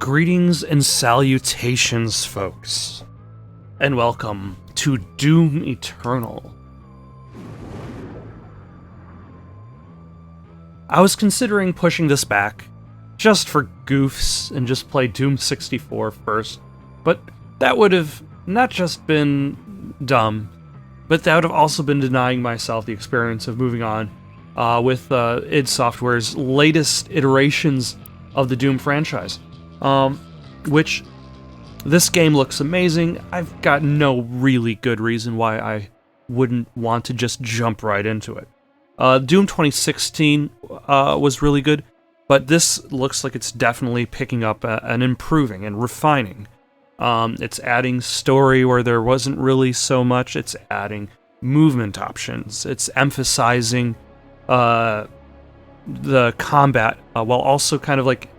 Greetings and salutations, folks, and welcome to Doom Eternal. I was considering pushing this back, just for goofs, and just play Doom 64 first, but that would have not just been dumb, but that would have also been denying myself the experience of moving on with id Software's latest iterations of the Doom franchise. Which, this game looks amazing. I've got no really good reason why I wouldn't want to just jump right into it. Doom 2016 was really good, but this looks like it's definitely picking up and improving and refining. It's adding story where there wasn't really so much. It's adding movement options. It's emphasizing the combat while also kind of like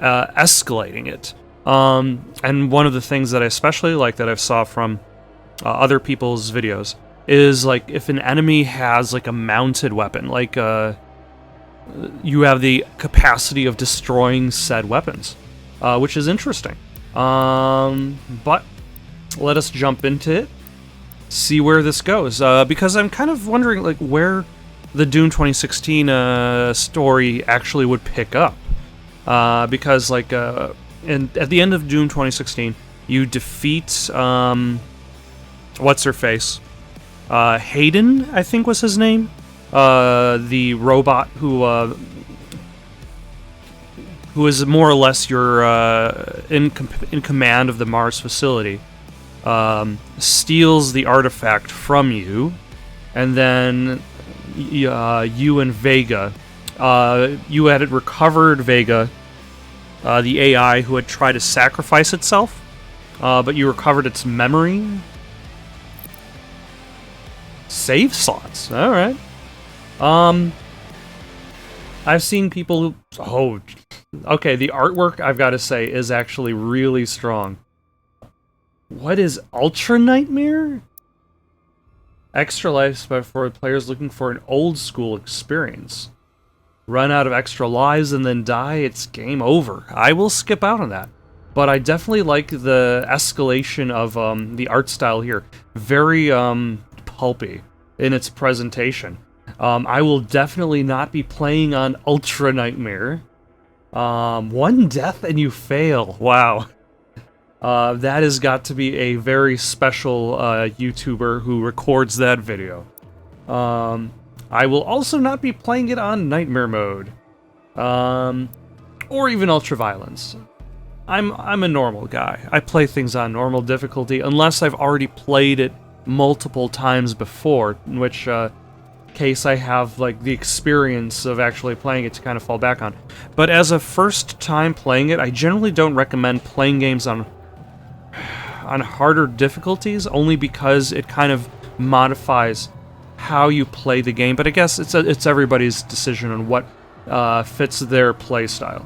escalating it. And one of the things that I especially like that I've saw from other people's videos is like if an enemy has like a mounted weapon, like you have the capacity of destroying said weapons, which is interesting. But let us jump into it, see where this goes, because I'm kind of wondering like where the Doom 2016 story actually would pick up, because like and at the end of Doom 2016, you defeat what's her face, Hayden, I think was his name, the robot who is more or less your in command of the Mars facility, steals the artifact from you, and then you and Vega, you had recovered Vega, the AI who had tried to sacrifice itself, but you recovered its memory. Save slots, alright. I've seen people who... okay, the artwork, I've got to say, is actually really strong. What is Ultra Nightmare? Extra lives for players looking for an old school experience. Run out of extra lives and then die, it's game over. I will skip out on that. But I definitely like the escalation of the art style here. Very pulpy in its presentation. I will definitely not be playing on Ultra Nightmare. One death and you fail. Wow. That has got to be a very special YouTuber who records that video. I will also not be playing it on Nightmare mode, or even Ultraviolence. I'm a normal guy. I play things on normal difficulty unless I've already played it multiple times before, in which case I have like the experience of actually playing it to kind of fall back on. But as a first time playing it, I generally don't recommend playing games on harder difficulties, only because it kind of modifies how you play the game, but I guess it's everybody's decision on what fits their play style.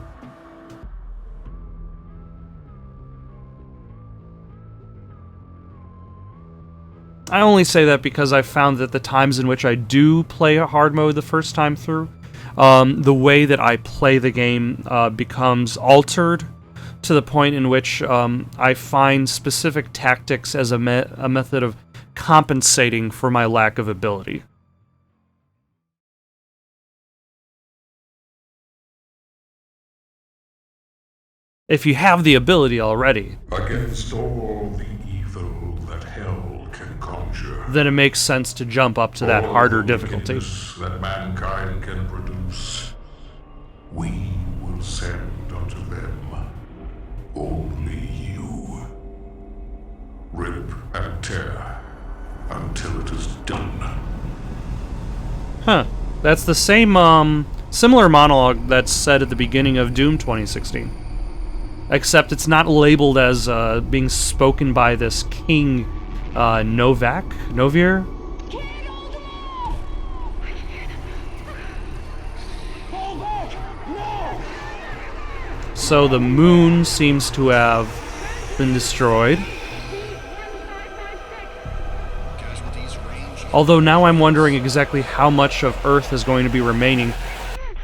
I only say that because I found that the times in which I do play a hard mode the first time through, the way that I play the game becomes altered to the point in which I find specific tactics as a method of compensating for my lack of ability. If you have the ability already, against all the evil that hell can conjure, then it makes sense to jump up to that harder the difficulty. wickedness that mankind can produce, we will send unto them only you. Rip and tear until it is done. Huh. That's the same, similar monologue that's said at the beginning of Doom 2016. Except it's not labeled as, being spoken by this King, Novir? So the moon seems to have been destroyed. Although now I'm wondering exactly how much of Earth is going to be remaining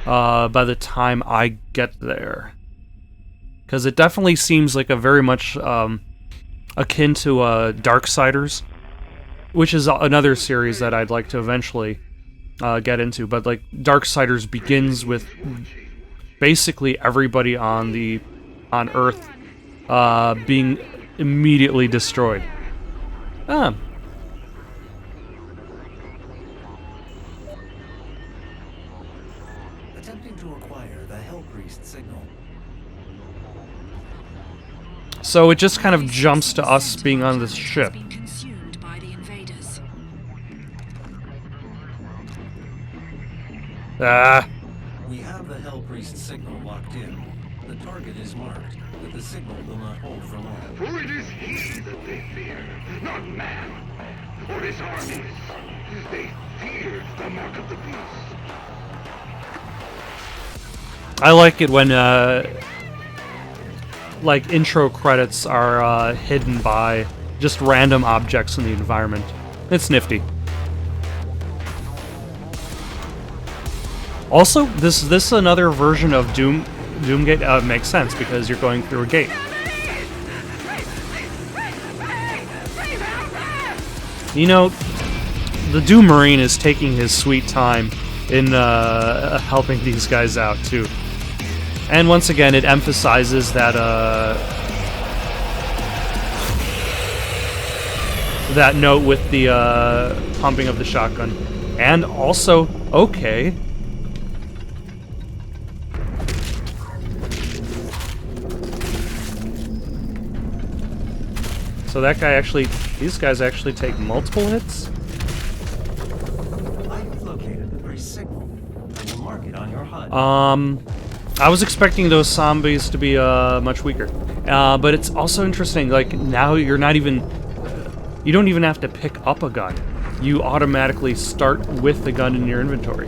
by the time I get there. because it definitely seems like a very much akin to Darksiders, which is another series that I'd like to eventually get into. But like Darksiders begins with basically everybody on Earth being immediately destroyed. Ah. Attempting to acquire the Hell Priest signal. So it just kind of jumps to us being on this ship. Consumed by the invaders. Ah. We have the Hell Priest signal locked in. The target is marked, but the signal will not hold for long. For it is he that they fear, not man, or his armies. They feared the mark of the beast. I like it when like intro credits are hidden by just random objects in the environment. It's nifty. Also, this is another version of Doomgate. Makes sense because you're going through a gate. You know, the Doom Marine is taking his sweet time in helping these guys out too. And once again, it emphasizes that that note with the pumping of the shotgun, and also okay. So that guy actually, these guys actually take multiple hits? I have located the priest signal. I will mark it on your HUD. I was expecting those zombies to be much weaker. But it's also interesting, like, now you're not even... You don't even have to pick up a gun. You automatically start with the gun in your inventory.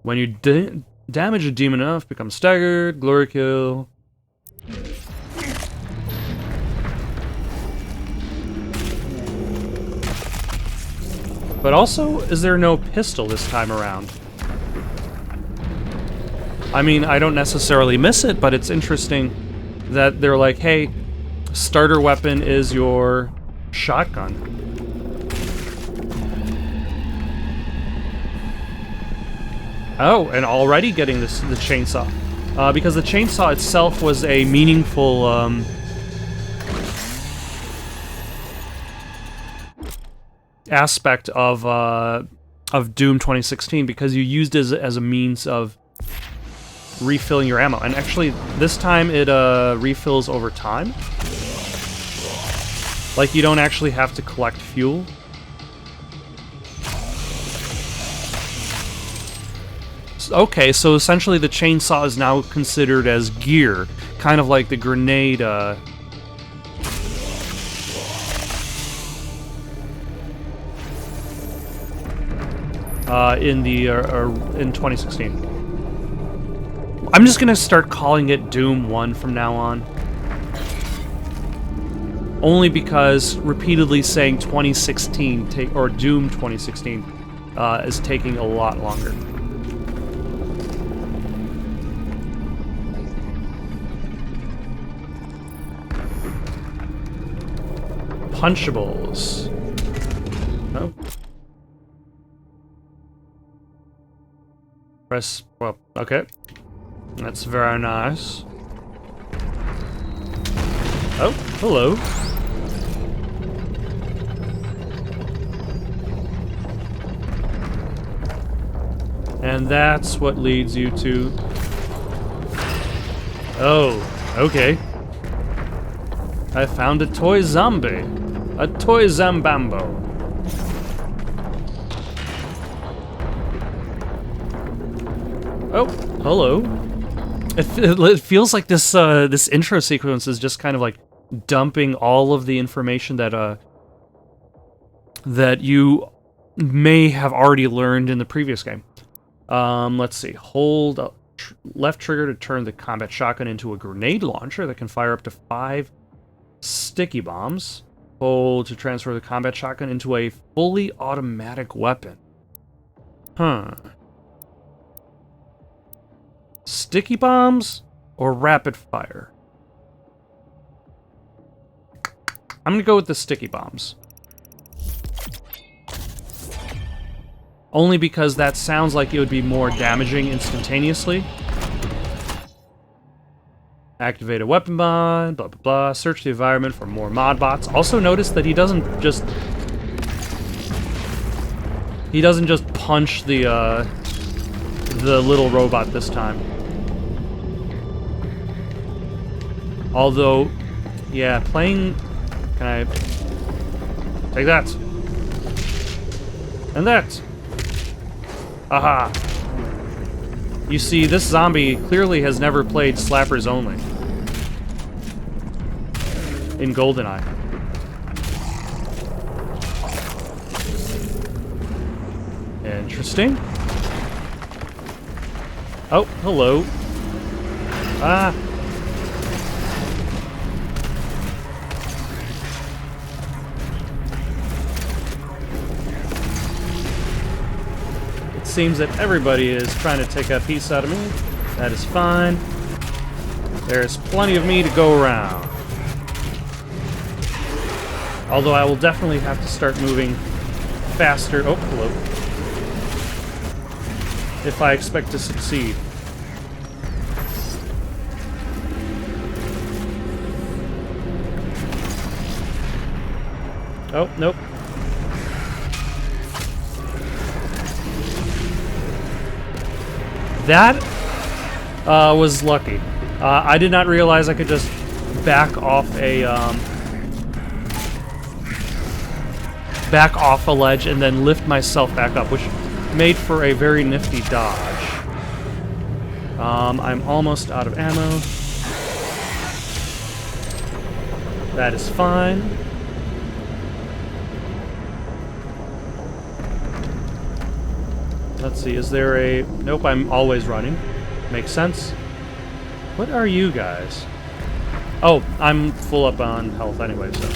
When you damage a demon enough, become staggered, glory kill... But also, is there no pistol this time around? I mean, I don't necessarily miss it, but it's interesting that they're like, hey, starter weapon is your shotgun. Oh, and already getting the chainsaw. Because the chainsaw itself was a meaningful... aspect of Doom 2016, because you used it as a means of refilling your ammo. And actually, this time it refills over time. Like, you don't actually have to collect fuel. Okay, so essentially the chainsaw is now considered as gear, kind of like the grenade in 2016. I'm just gonna start calling it Doom 1 from now on. Only because repeatedly saying 2016 or Doom 2016 is taking a lot longer. Punchables. Oh. Press, well, okay. That's very nice. Oh, hello. And that's what leads you to... Oh, okay. I found a toy zombie. A toy Zambambo. Oh, hello. It feels like this this intro sequence is just kind of like dumping all of the information that that you may have already learned in the previous game. Let's see. Hold up left trigger to turn the combat shotgun into a grenade launcher that can fire up to 5 sticky bombs. Hold to transfer the combat shotgun into a fully automatic weapon. Huh. Sticky bombs or rapid fire? I'm gonna go with the sticky bombs. Only because that sounds like it would be more damaging instantaneously. Activate a weapon mod, blah blah blah. Search the environment for more mod bots. Also notice that he doesn't just punch the little robot this time. Although, yeah, playing... Can I... Take that. And that. Aha. You see, this zombie clearly has never played slappers only. In GoldenEye. Interesting. Oh, hello. Ah. It seems that everybody is trying to take a piece out of me. That is fine. There's plenty of me to go around. Although I will definitely have to start moving faster. Oh, hello. If I expect to succeed. Oh, nope. That was lucky. I did not realize I could just back off a ledge and then lift myself back up, which made for a very nifty dodge. I'm almost out of ammo. That is fine. Let's see, is there a... Nope, I'm always running. Makes sense. What are you guys? Oh, I'm full up on health anyway, so...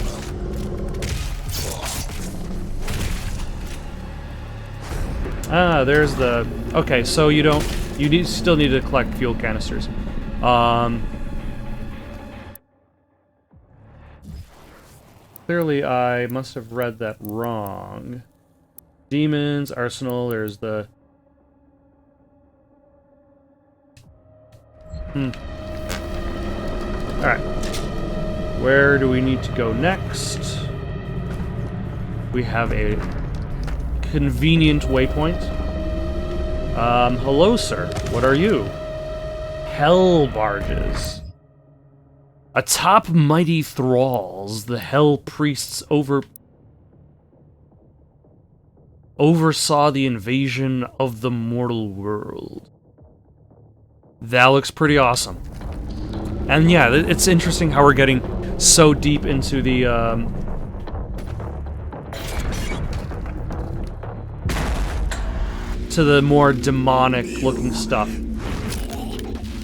Ah, there's the... Okay, so you don't... You still need to collect fuel canisters. Clearly, I must have read that wrong. Demons, arsenal, there's the... Alright. Where do we need to go next? We have a convenient waypoint. Hello, sir. What are you? Hell barges. Atop mighty thralls, the hell priests oversaw the invasion of the mortal world. That looks pretty awesome. And yeah, it's interesting how we're getting so deep into the, to the more demonic-looking stuff.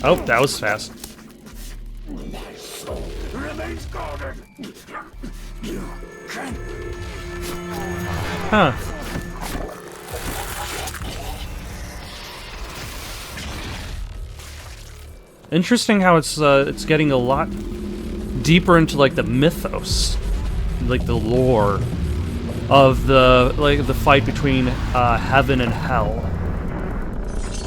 Oh, that was fast. Huh. Interesting how it's getting a lot deeper into like the mythos, like the lore of the fight between heaven and hell,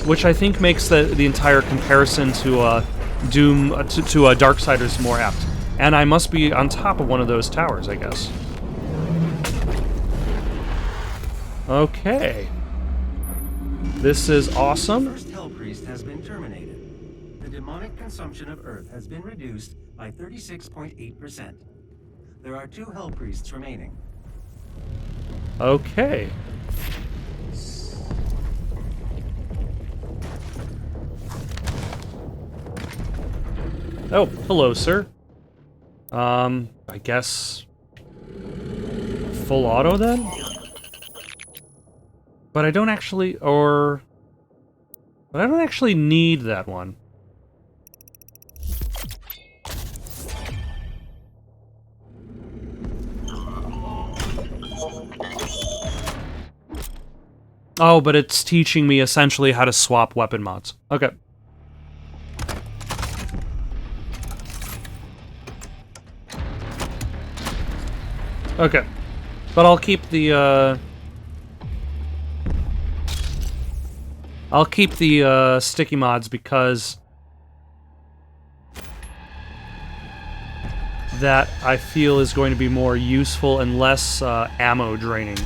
which I think makes the entire comparison to Doom to Darksiders more apt. And I must be on top of one of those towers, I guess. Okay. This is awesome. The first Hell Priest has been terminated. The demonic consumption of Earth has been reduced by 36.8%. There are 2 Hell Priests remaining. Okay. Oh, hello, sir. I guess... full auto, then? But I don't actually... But I don't actually need that one. Oh, but it's teaching me essentially how to swap weapon mods. Okay. Okay. But I'll keep the, sticky mods because that I feel is going to be more useful and less ammo draining.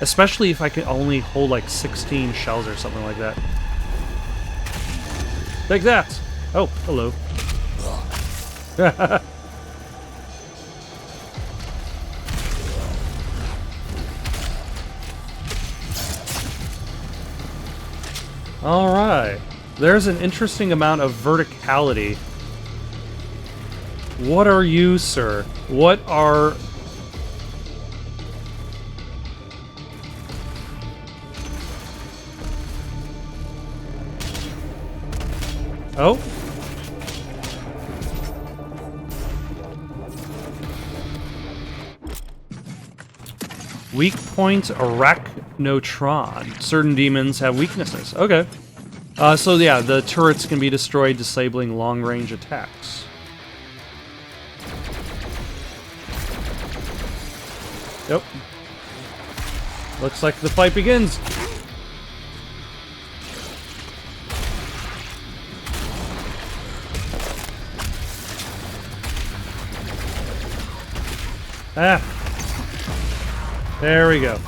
Especially if I can only hold like 16 shells or something like that. Take that! Oh, hello. Alright. There's an interesting amount of verticality. What are you, sir? What are... Oh? Weak point arachnotron. Certain demons have weaknesses. Okay. So yeah, the turrets can be destroyed, disabling long-range attacks. Yep. Looks like the fight begins. Ah. There we go.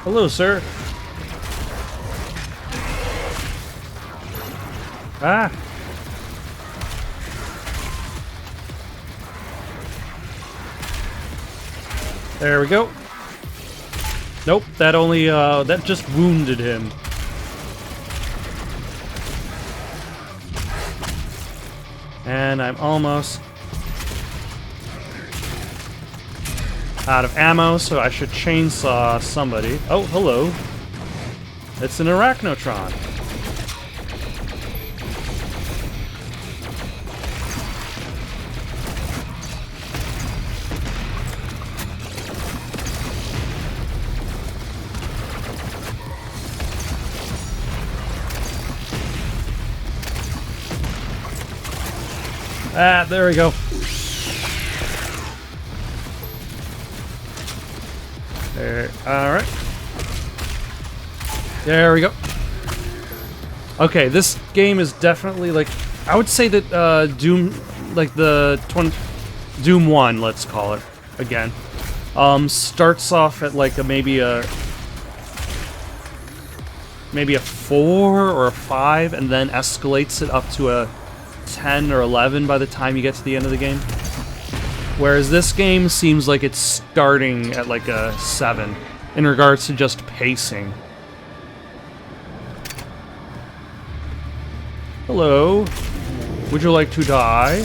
Hello, sir. Ah. There we go. Nope, that only, that just wounded him. And I'm almost out of ammo, so I should chainsaw somebody. Oh, hello. It's an arachnotron. Ah, there we go. There, alright. There we go. Okay, this game is definitely, like, I would say that, Doom, like, Doom 1, let's call it, again, starts off at, like, maybe a 4 or a 5, and then escalates it up to a 10 or 11 by the time you get to the end of the game. Whereas this game seems like it's starting at like a 7 in regards to just pacing. Hello. Would you like to die?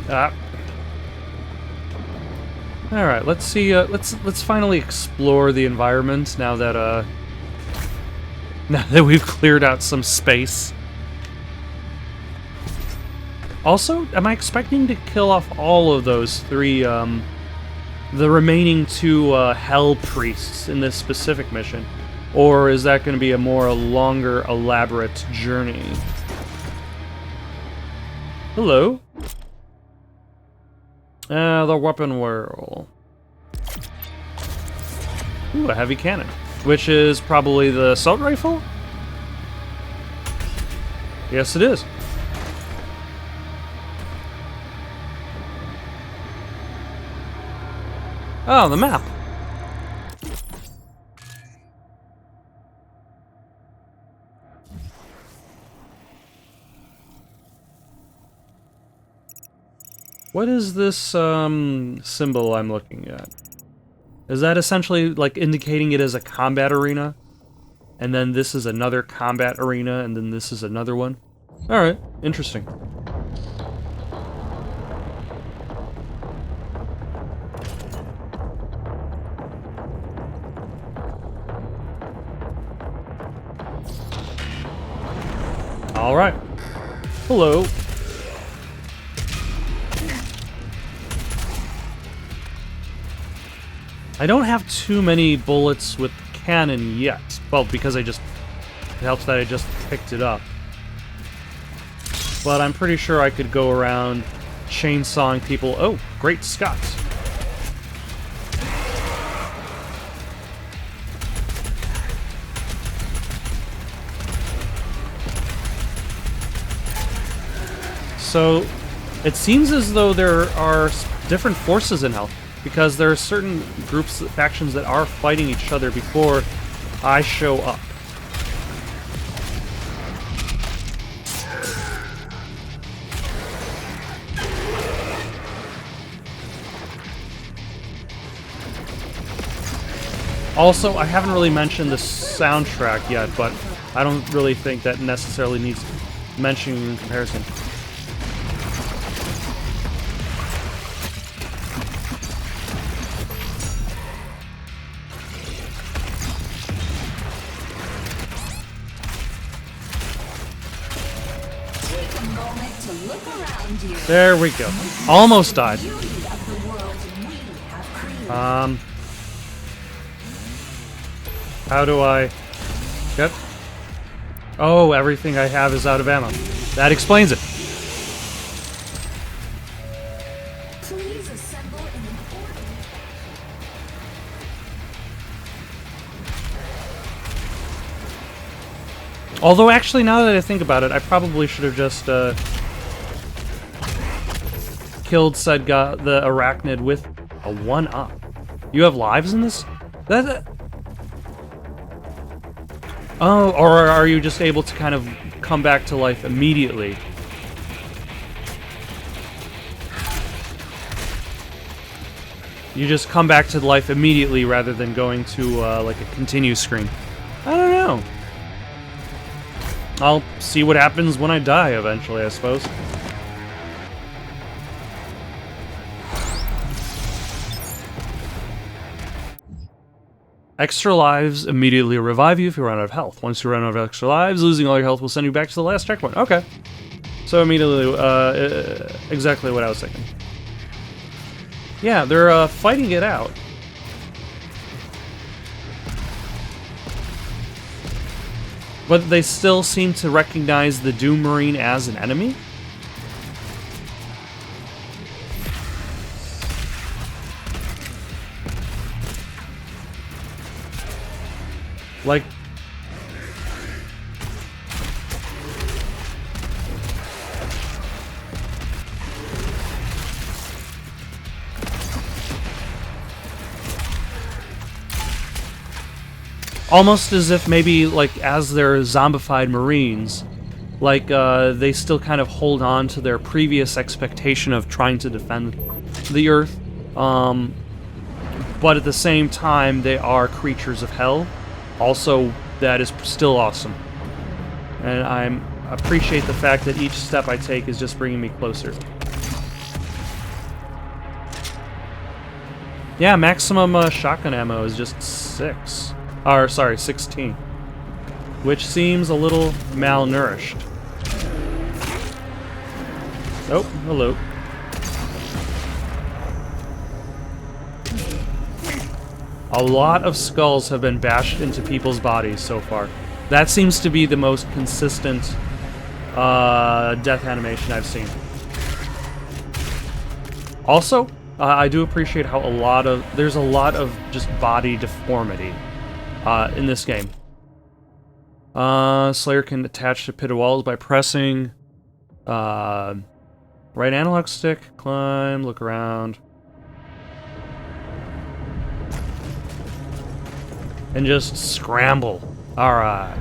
Ah. All right, let's see. Let's finally explore the environment now that we've cleared out some space. Also, am I expecting to kill off all of those 3, the remaining 2 Hell Priests in this specific mission, or is that going to be a more longer, elaborate journey? Hello. The weapon whirl. Ooh, a heavy cannon. Which is probably the assault rifle? Yes, it is. Oh, the map. What is this symbol I'm looking at? Is that essentially like indicating it as a combat arena? And then this is another combat arena, and then this is another one? Alright, interesting. Alright. Hello. I don't have too many bullets with cannon yet. Well, because it helps that I just picked it up. But I'm pretty sure I could go around chainsawing people. Oh, great Scott. So, it seems as though there are different forces in Hell, because there are certain groups, factions that are fighting each other before I show up. Also, I haven't really mentioned the soundtrack yet, but I don't really think that necessarily needs mentioning in comparison. There we go. Almost died. How do I... Yep. Oh, everything I have is out of ammo. That explains it. Please assemble in order. Although, actually, now that I think about it, I probably should have just, killed said guy, the arachnid, with a 1-up. You have lives in this? Oh, or are you just able to kind of come back to life immediately? You just come back to life immediately rather than going to, like a continue screen. I don't know. I'll see what happens when I die eventually, I suppose. Extra lives immediately revive you if you run out of health. Once you run out of extra lives, losing all your health will send you back to the last checkpoint. Okay. So immediately, exactly what I was thinking. Yeah, they're fighting it out. But they still seem to recognize the Doom Marine as an enemy? Like... almost as if maybe, like, as they're zombified Marines, like, they still kind of hold on to their previous expectation of trying to defend the Earth, but at the same time, they are creatures of hell. Also, that is still awesome. And I appreciate the fact that each step I take is just bringing me closer. Yeah, maximum shotgun ammo is just 6. Or, sorry, 16. Which seems a little malnourished. Oh, hello. A lot of skulls have been bashed into people's bodies so far. That seems to be the most consistent death animation I've seen. Also, I do appreciate how there's a lot of just body deformity in this game. Slayer can attach to pitted walls by pressing right analog stick, climb, look around. And just scramble. Alright.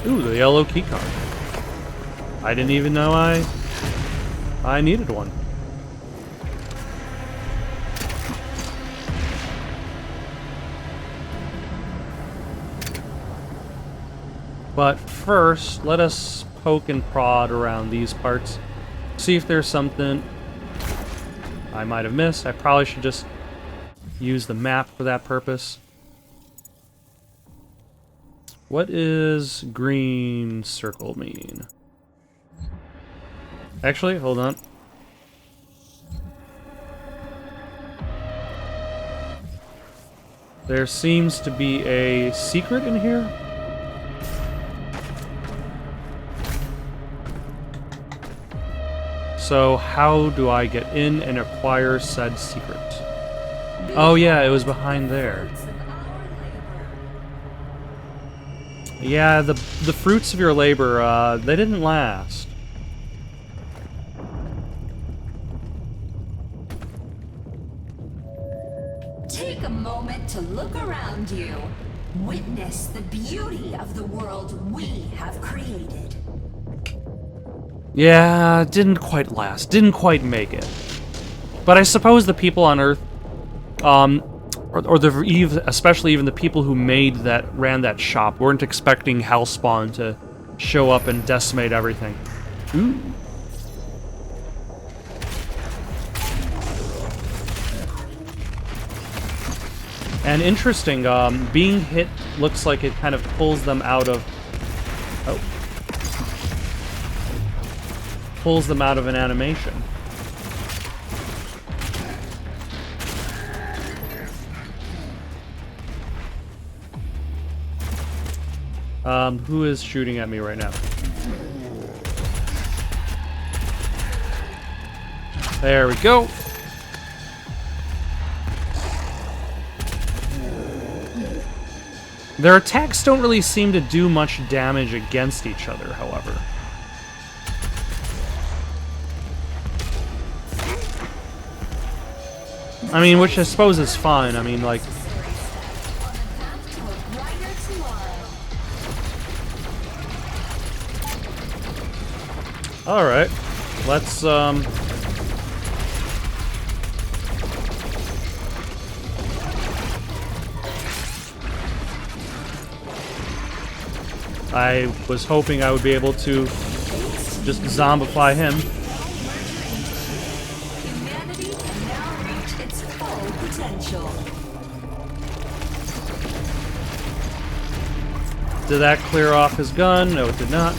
Ooh, the yellow keycard. I didn't even know I needed one. But first, let us poke and prod around these parts. See if there's something I might have missed. I probably should just use the map for that purpose. What does green circle mean? Actually, hold on. There seems to be a secret in here. So how do I get in and acquire said secret? Oh yeah, it was behind there. Yeah, the fruits of your labor, they didn't last. Take a moment to look around you. Witness the beauty of the world we have created. Yeah, didn't quite last. Didn't quite make it. But I suppose the people on Earth, especially even the people who ran that shop, weren't expecting Hellspawn to show up and decimate everything. Ooh. And interesting, being hit looks like it kind of pulls them out of... Oh. Pulls them out of an animation. Who is shooting at me right now? There we go. Their attacks don't really seem to do much damage against each other, however. I mean, which I suppose is fine. I mean, like... Alright. Let's, I was hoping I would be able to just zombify him. Humanity can now reach its full potential. Did that clear off his gun? No, it did not.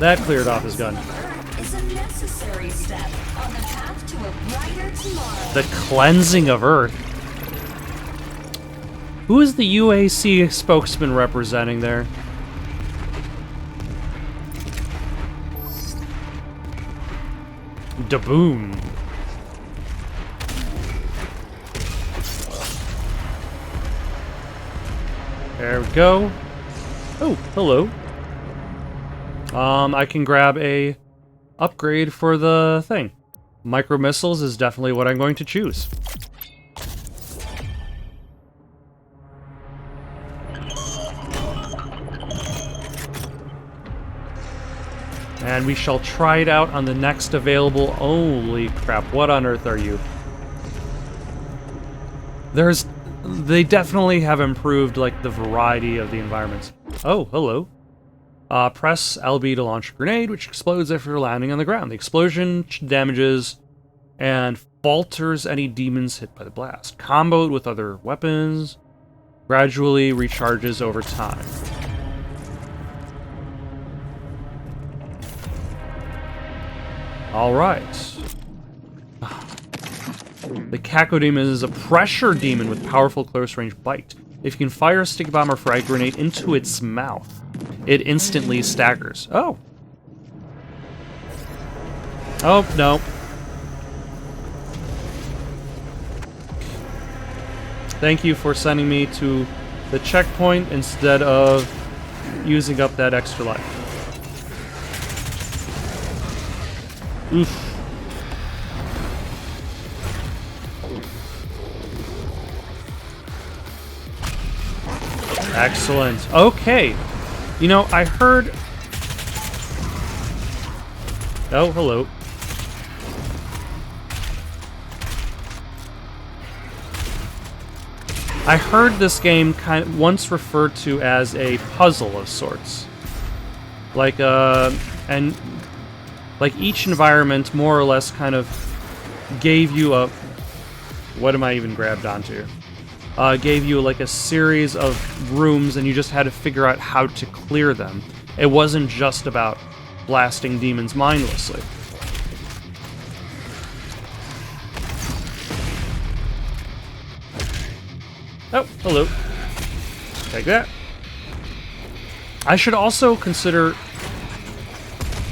That cleared off his gun. Is a necessary step on the path to a brighter tomorrow. The cleansing of Earth. Who is the UAC spokesman representing there? Daboon. There we go. Oh, hello. I can grab a upgrade for the thing. Micro missiles is definitely what I'm going to choose. And we shall try it out on the next available... Holy crap, what on earth are you? They definitely have improved, like, the variety of the environments. Oh, hello. Press LB to launch a grenade, which explodes after landing on the ground. The explosion damages and falters any demons hit by the blast. Comboed with other weapons. Gradually recharges over time. Alright. The Cacodemon is a pressure demon with powerful close-range bite. If you can fire a stick bomb or frag grenade into its mouth, it instantly staggers. Oh. Oh, no. Thank you for sending me to the checkpoint instead of using up that extra life. Oof. Excellent. Okay. You know, I heard... Oh, hello. I heard this game once referred to as a puzzle of sorts. Like, and... Like, each environment more or less kind of gave you a... What am I even grabbed onto? Gave you, like, a series of rooms, and you just had to figure out how to clear them. It wasn't just about blasting demons mindlessly. Oh, hello. Take that. I should also consider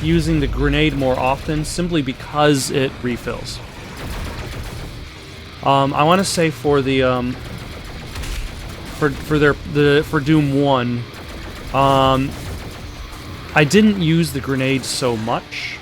using the grenade more often, simply because it refills. I want to say for the for Doom 1, I didn't use the grenade so much.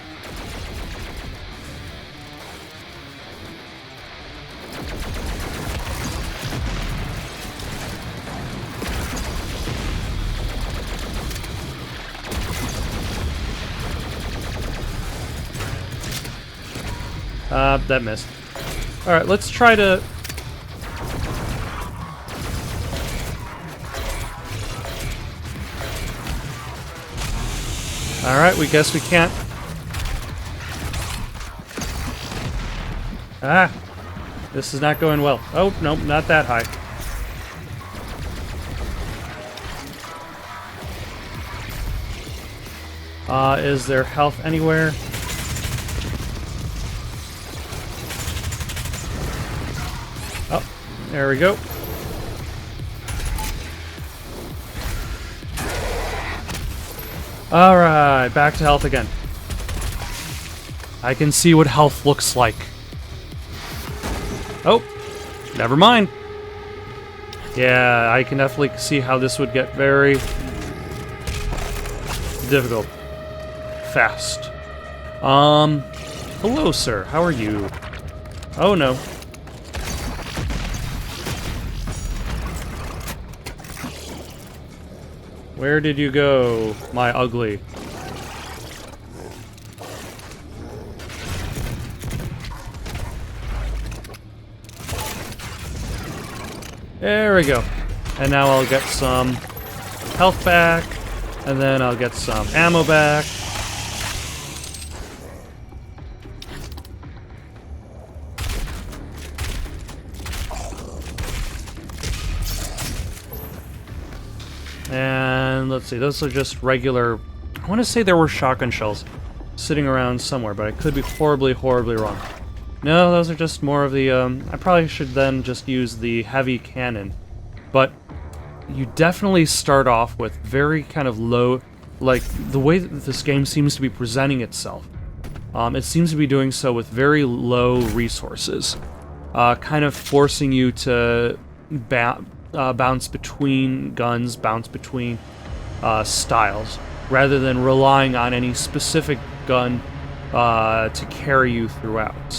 That missed. Alright, let's try to... Alright, we guess we can't... Ah! This is not going well. Oh, nope, not that high. Is there health anywhere? Oh, there we go. Alright, back to health again. I can see what health looks like. Oh, never mind. Yeah, I can definitely see how this would get very difficult. Fast. Hello, sir. How are you? Oh, no. Where did you go, my ugly? There we go. And now I'll get some health back, and then I'll get some ammo back. And let's see, those are just regular... I want to say there were shotgun shells sitting around somewhere, but I could be horribly, horribly wrong. No, those are just more of the... I probably should then just use the heavy cannon. But you definitely start off with very kind of low... Like, the way that this game seems to be presenting itself, it seems to be doing so with very low resources. Kind of forcing you to bounce between guns, bounce between styles, rather than relying on any specific gun to carry you throughout.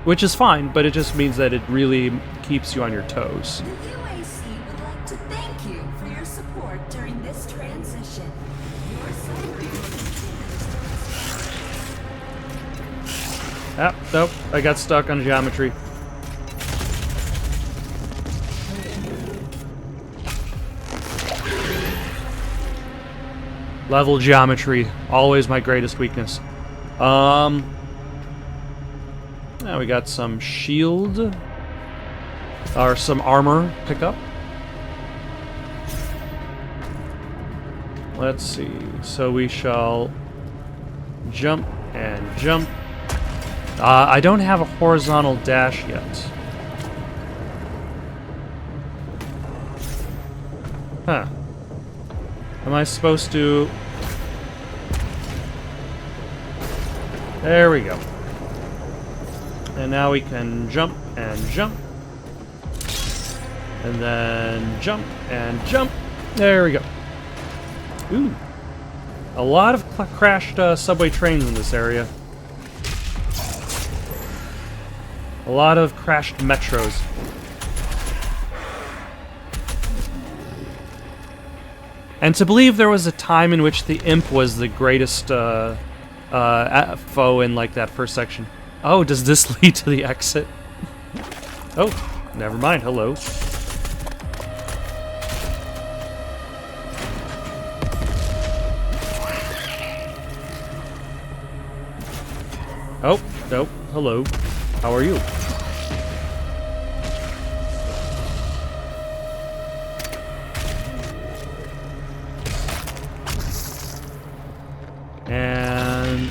Which is fine, but it just means that it really keeps you on your toes. The UAC would like to thank you for your support during this transition. Your Ah, nope, I got stuck on geometry. Level geometry, always my greatest weakness. Now we got some shield, or some armor pickup. Let's see, so we shall jump and jump. I don't have a horizontal dash yet. Huh. Am I supposed to... There we go. And now we can jump and jump. And then jump and jump. There we go. Ooh. A lot of crashed subway trains in this area. A lot of crashed metros. And to believe there was a time in which the imp was the greatest foe in like that first section. Oh, does this lead to the exit? Oh, never mind. Hello. Oh, nope. Hello. How are you? And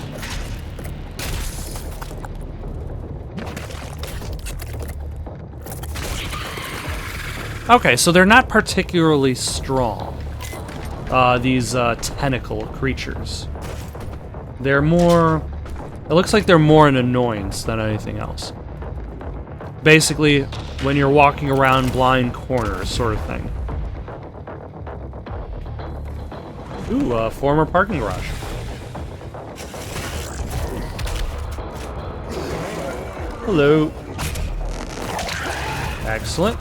Okay, so they're not particularly strong. These tentacle creatures. They're more... It looks like they're more an annoyance than anything else. Basically, when you're walking around blind corners, sort of thing. Ooh, former parking garage. Hello. Excellent.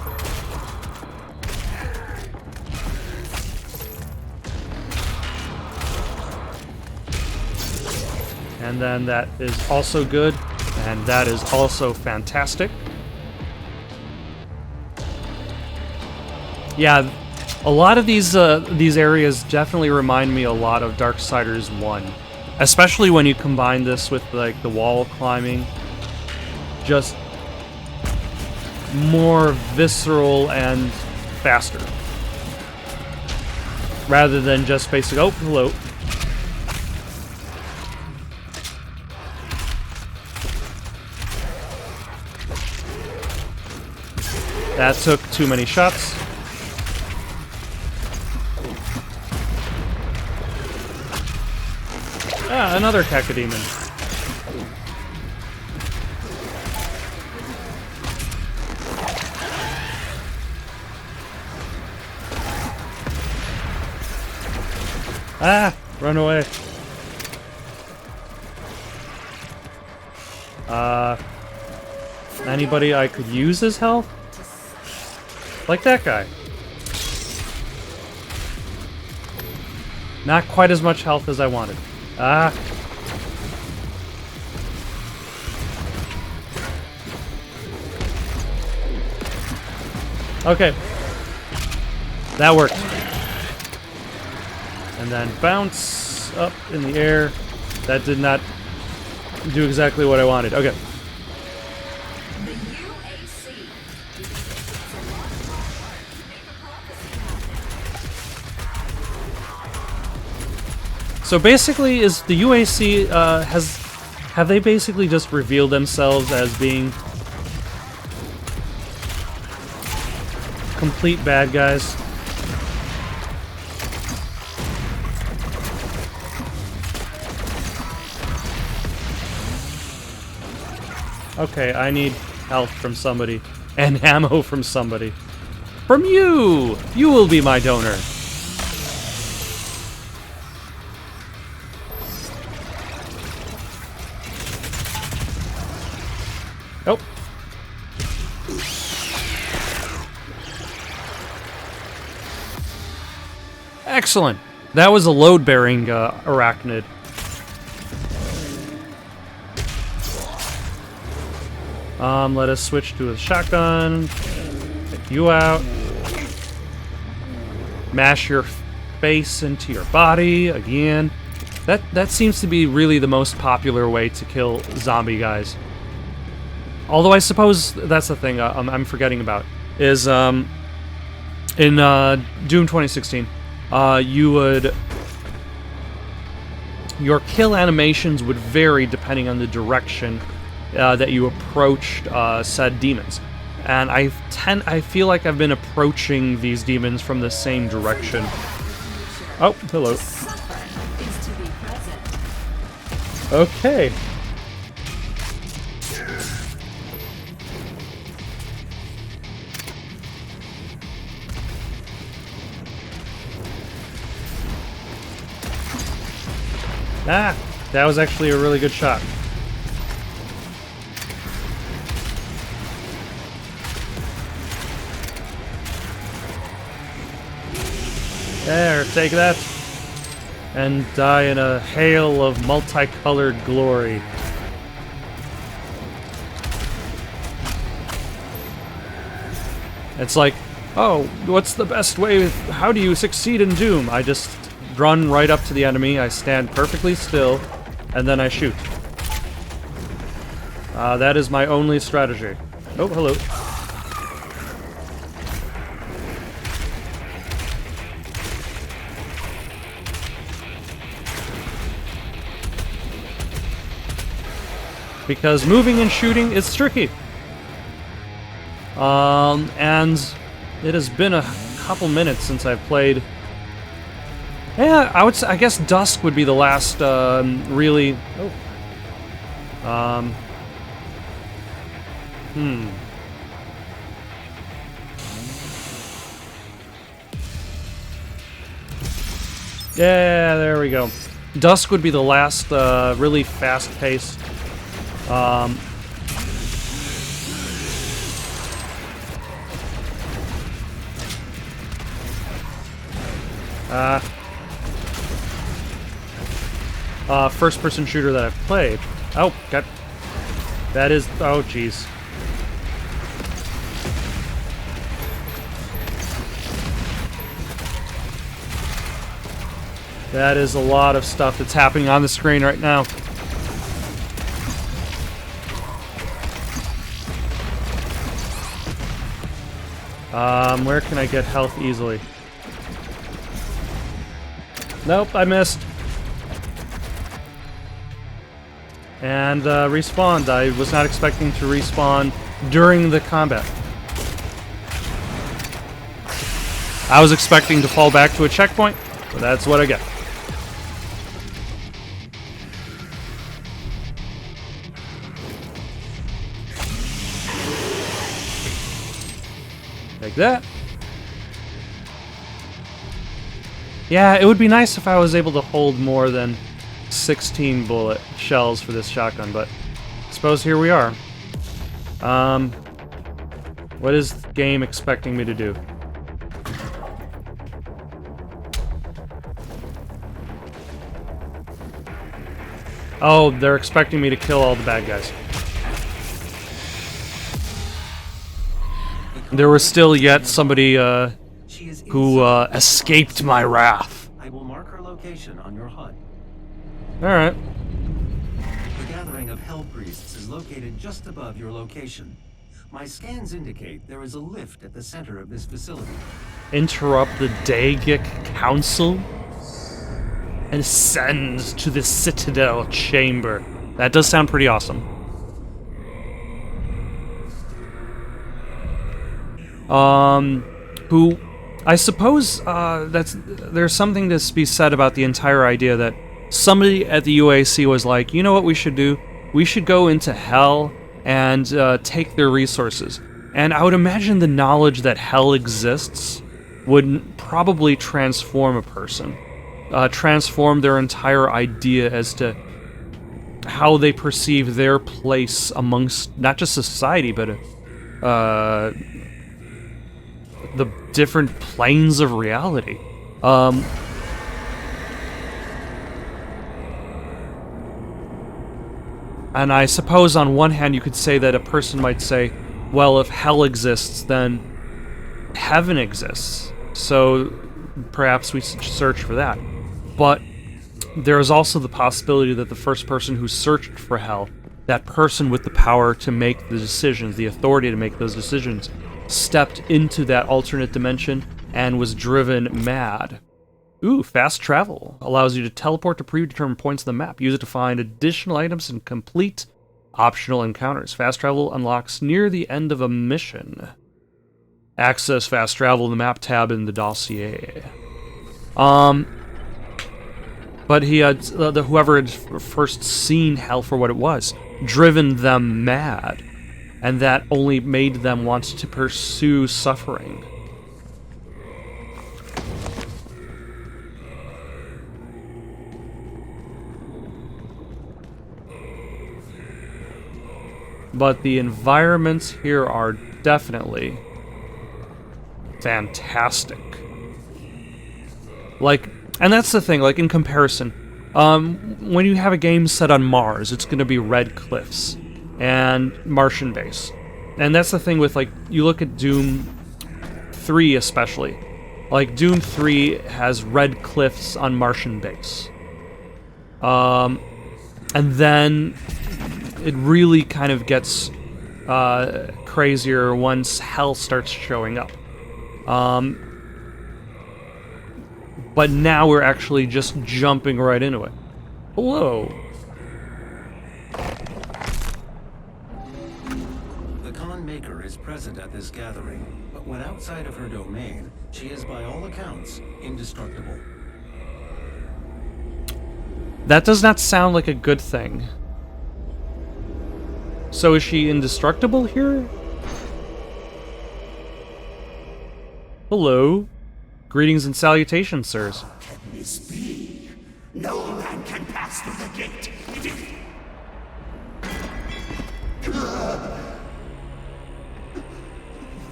And then that is also good, and that is also fantastic. Yeah, a lot of these areas definitely remind me a lot of Darksiders 1, especially when you combine this with like the wall climbing. Just more visceral and faster, rather than just basic. Oh, hello. That took too many shots. Ah, another cacodemon. Ah, run away. Anybody I could use as health? Like that guy. Not quite as much health as I wanted. Ah. Okay. That worked. And then bounce up in the air. That did not do exactly what I wanted. Okay. So basically, is the UAC have they basically just revealed themselves as being complete bad guys? Okay, I need health from somebody and ammo from somebody. From you! You will be my donor. Oh. Excellent. That was a load-bearing arachnid. Let us switch to a shotgun. Take you out. Mash your face into your body again. That seems to be really the most popular way to kill zombie guys. Although I suppose that's the thing I'm forgetting about is in Doom 2016, your kill animations would vary depending on the direction that you approached said demons, and I feel like I've been approaching these demons from the same direction. Oh, hello. Okay. Ah, that was actually a really good shot. There, take that. And die in a hail of multicolored glory. It's like, oh, what's the best way? How do you succeed in Doom? I just run right up to the enemy, I stand perfectly still, and then I shoot. That is my only strategy. Oh, hello. Because moving and shooting is tricky. And It has been a couple minutes since I've played. Yeah, I guess dusk would be the last really. Oh. Yeah, there we go. Dusk would be the last really fast-paced. First-person shooter that I've played. Oh, okay. That is. Oh, jeez. That is a lot of stuff that's happening on the screen right now. Where can I get health easily? Nope, I missed. And respawned. I was not expecting to respawn during the combat. I was expecting to fall back to a checkpoint, but that's what I get. Like that. Yeah, it would be nice if I was able to hold more than 16 bullet shells for this shotgun, but I suppose here we are. What is the game expecting me to do? Oh, they're expecting me to kill all the bad guys. There was still yet somebody who escaped my wrath. I will mark her location on your HUD. Alright. The gathering of Hell Priests is located just above your location. My scans indicate there is a lift at the center of this facility. Interrupt the Dagic Council and ascend to the Citadel Chamber. That does sound pretty awesome. Who, I suppose, there's something to be said about the entire idea that somebody at the UAC was like, you know what we should do? We should go into hell and take their resources. And I would imagine the knowledge that hell exists would probably transform a person. Transform their entire idea as to how they perceive their place amongst not just society, but the different planes of reality. And I suppose on one hand you could say that a person might say, well, if hell exists, then heaven exists. So perhaps we should search for that. But there is also the possibility that the first person who searched for hell, that person with the power to make the decisions, the authority to make those decisions, stepped into that alternate dimension and was driven mad. Ooh, fast travel allows you to teleport to predetermined points of the map. Use it to find additional items and complete optional encounters. Fast travel unlocks near the end of a mission. Access fast travel in the map tab in the dossier. But he had whoever had first seen hell for what it was, driven them mad. And that only made them want to pursue suffering. But the environments here are definitely fantastic. Like, and that's the thing, like in comparison, when you have a game set on Mars, it's going to be red cliffs and Martian base. And that's the thing with, like, you look at Doom 3 especially. Like, Doom 3 has red cliffs on Martian base. And then it really kind of gets crazier once hell starts showing up. But now we're actually just jumping right into it. Hello. The Con Maker is present at this gathering, But when outside of her domain, she is by all accounts indestructible. That does not sound like a good thing. So is she indestructible here? Hello. Greetings and salutations, sirs. Can this be? No man can pass through the gate.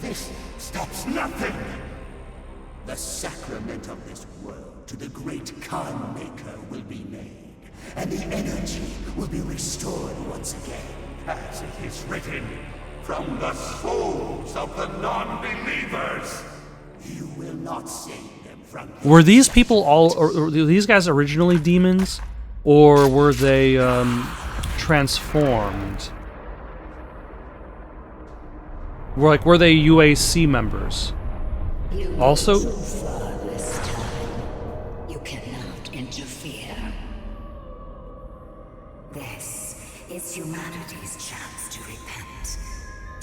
This stops nothing. The sacrament of this world to the great Khan Maker will be made, and the energy will be restored once again. As it is written, from the souls of the non-believers. You will not save them from... Were these people all, or were these guys originally demons? Or were they, transformed? Were they UAC members? Also... So far this time, you cannot interfere. This is humanity's chance to repent.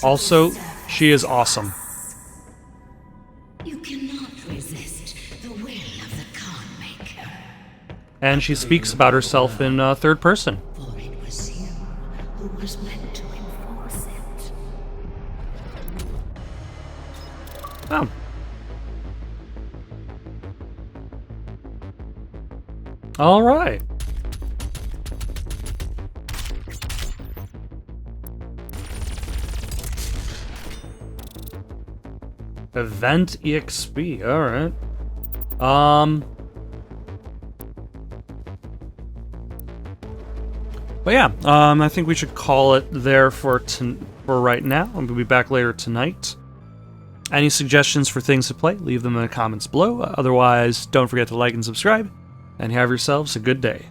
Also, she is awesome. You cannot resist the will of the Khan Maker. And she speaks about herself in third person. For it was you who was meant to enforce it. Oh. All right. Event EXP. All right. But yeah, I think we should call it there for right now. I'm gonna be back later tonight. Any suggestions for things to play, leave them in the comments below. Otherwise, don't forget to like and subscribe, and have yourselves a good day.